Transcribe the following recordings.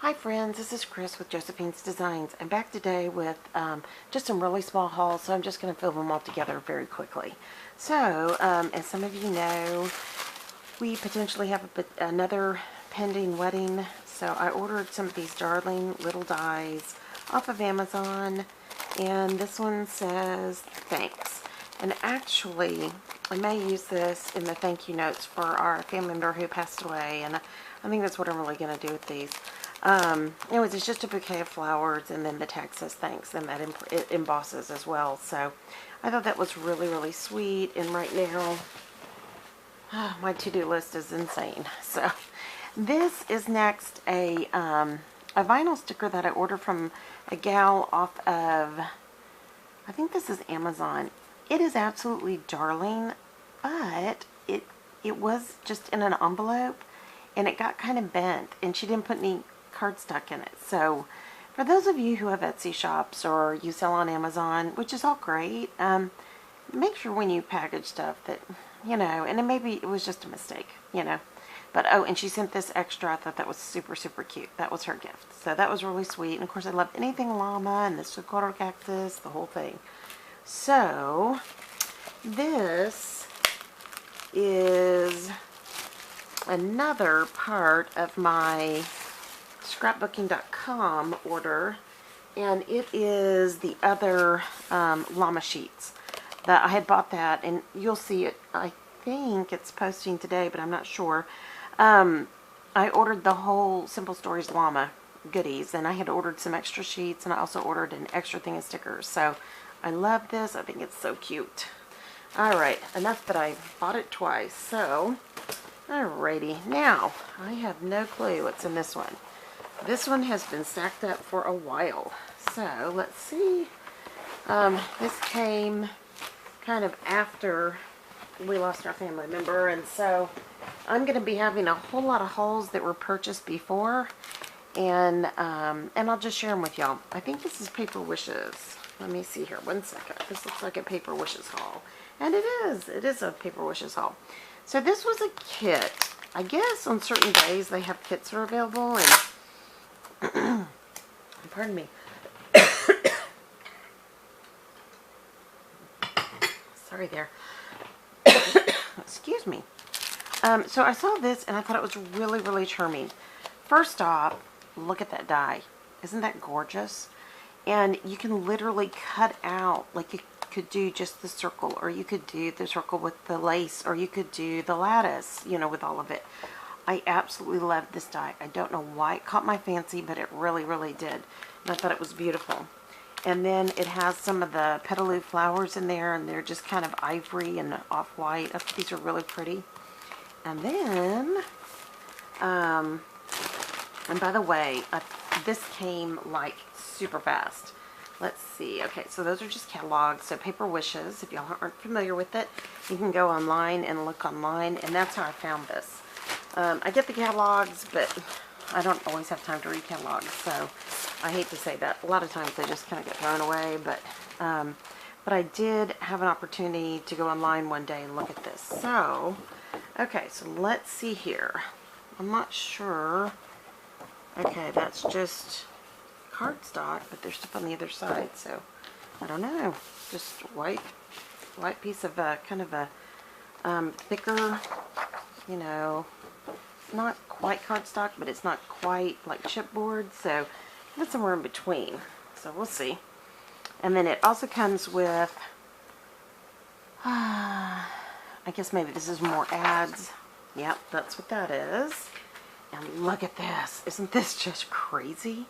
Hi friends, this is Chris with Josephine's Designs. I'm back today with just some really small hauls, so I'm just going to film them all together very quickly. So, as some of you know, we potentially have another pending wedding, so I ordered some of these darling little dies off of Amazon, and this one says thanks. And actually, I may use this in the thank you notes for our family member who passed away, and I think that's what I'm really going to do with these. Anyways, it's just a bouquet of flowers, and then the tag says thanks, and that it embosses as well. So I thought that was really, really sweet. And right now, my to-do list is insane. So this is next a vinyl sticker that I ordered from a gal off of, I think this is Amazon. It is absolutely darling, but it was just in an envelope, and it got kind of bent, and she didn't put any cardstock in it. So for those of you who have Etsy shops or you sell on Amazon, which is all great, make sure when you package stuff that, you know, and then maybe it was just a mistake, you know. But oh, and she sent this extra. I thought that was super, super cute. That was her gift. So that was really sweet. And of course, I love anything llama and the socorro cactus, the whole thing. So this is another part of my scrapbooking.com order, and it is the other llama sheets that I had bought that, and you'll see it. I think it's posting today, but I'm not sure. I ordered the whole Simple Stories llama goodies, and I had ordered some extra sheets, and I also ordered an extra thing of stickers. So I love this. I think it's so cute. Alright, enough that I bought it twice. So alrighty, now I have no clue what's in this one. This one has been stacked up for a while. So let's see. This came kind of after we lost our family member, and so I'm going to be having a whole lot of hauls that were purchased before, and I'll just share them with y'all. I think this is Paper Wishes. Let me see here, one second. This looks like a Paper Wishes haul, and it is a Paper Wishes haul. So this was a kit. I guess on certain days they have kits that are available, and pardon me. Sorry there. Excuse me. So I saw this and I thought it was really, really charming. First off, look at that die. Isn't that gorgeous? And you can literally cut out, like you could do just the circle, or you could do the circle with the lace, or you could do the lattice, you know, with all of it. I absolutely love this die. I don't know why it caught my fancy, but it really, really did. And I thought it was beautiful. And then it has some of the petaloo flowers in there, and they're just kind of ivory and off-white. I think these are really pretty. And then, and by the way, this came like super fast. Let's see. Okay, so those are just catalogs. So Paper Wishes, if y'all aren't familiar with it, you can go online and look online, and that's how I found this. I get the catalogs, but I don't always have time to read catalogs, so I hate to say that. A lot of times they just kind of get thrown away, but I did have an opportunity to go online one day and look at this. So, okay, so let's see here. I'm not sure. Okay, that's just cardstock, but there's stuff on the other side, so I don't know. Just white piece of kind of a thicker, you know, not quite cardstock, but it's not quite like chipboard, so it's somewhere in between. So we'll see. And then it also comes with, I guess maybe this is more ads. Yep, that's what that is. And look at this. Isn't this just crazy?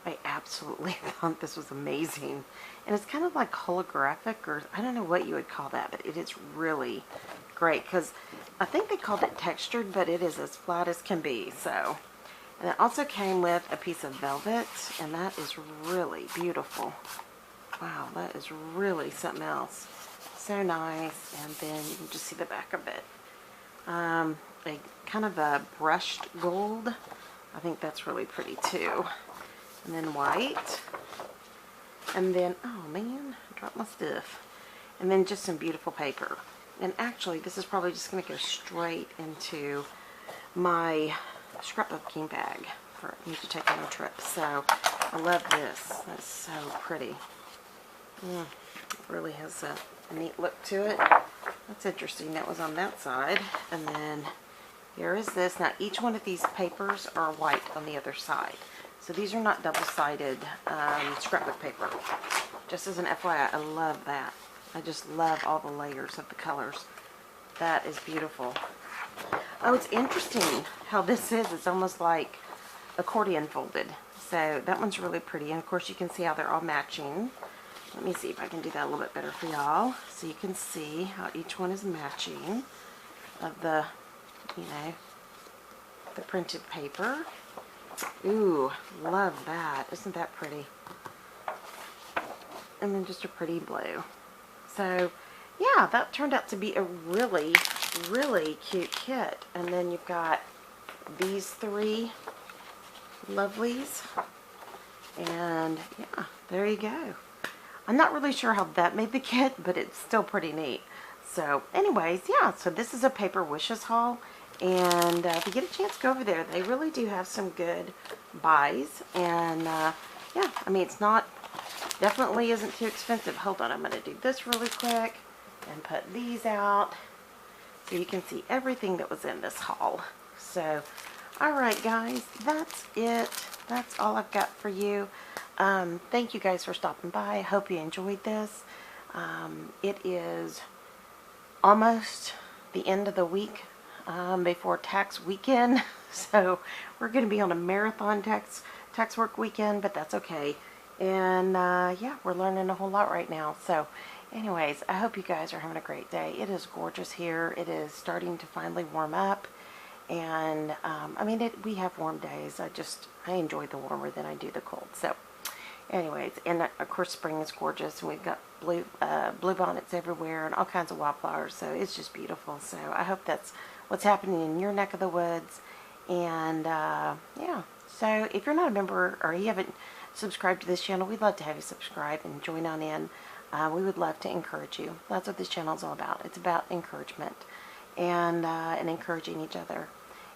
I absolutely thought this was amazing. And it's kind of like holographic, or I don't know what you would call that, but it is really great, because I think they called it textured, but it is as flat as can be. So, and it also came with a piece of velvet, and that is really beautiful. Wow, that is really something else. So nice. And then you can just see the back of it. A kind of a brushed gold. I think that's really pretty too. And then white. And then, oh man, I dropped my stuff. And then just some beautiful paper. And actually, this is probably just going to go straight into my scrapbooking bag for you to take on a trip. So I love this. That's so pretty. It really has a neat look to it. That's interesting. That was on that side. And then here is this. Now each one of these papers are white on the other side. So these are not double-sided scrapbook paper. Just as an FYI, I love that. I just love all the layers of the colors. That is beautiful. Oh, it's interesting how this is. It's almost like accordion folded. So that one's really pretty. And of course you can see how they're all matching. Let me see if I can do that a little bit better for y'all. So you can see how each one is matching of the, you know, the printed paper. Ooh, love that. Isn't that pretty? And then just a pretty blue. So, yeah, that turned out to be a really, really cute kit. And then you've got these three lovelies. And, yeah, there you go. I'm not really sure how that made the kit, but it's still pretty neat. So, anyways, yeah, so this is a Paper Wishes haul. And if you get a chance, go over there. They really do have some good buys. And, yeah, I mean, it's not, definitely isn't too expensive. Hold on, I'm going to do this really quick and put these out so you can see everything that was in this haul. So, alright guys, that's it. That's all I've got for you. Thank you guys for stopping by. I hope you enjoyed this. It is almost the end of the week before tax weekend. So we're going to be on a marathon tax work weekend, but that's okay. And yeah, we're learning a whole lot right now. So anyways, I hope you guys are having a great day. It is gorgeous here. It is starting to finally warm up. And I mean, we have warm days. I enjoy the warmer than I do the cold. So anyways, and of course spring is gorgeous, and we've got blue bonnets everywhere and all kinds of wildflowers. So it's just beautiful. So I hope that's what's happening in your neck of the woods. And yeah, so if you're not a member or you haven't subscribed to this channel, we'd love to have you subscribe and join on in. We would love to encourage you. That's what this channel is all about. It's about encouragement and encouraging each other.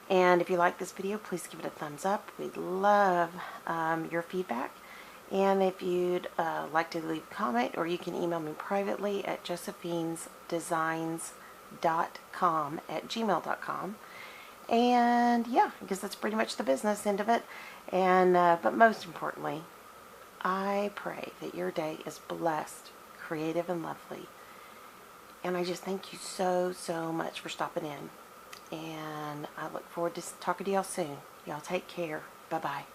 And if you like this video, please give it a thumbs up. We'd love your feedback. And if you'd like to leave a comment, or you can email me privately at JosephinesDesignscom@gmail.com. And yeah, I guess that's pretty much the business end of it. And but most importantly, I pray that your day is blessed, creative, and lovely. And I just thank you so, so much for stopping in. And I look forward to talking to y'all soon. Y'all take care. Bye-bye.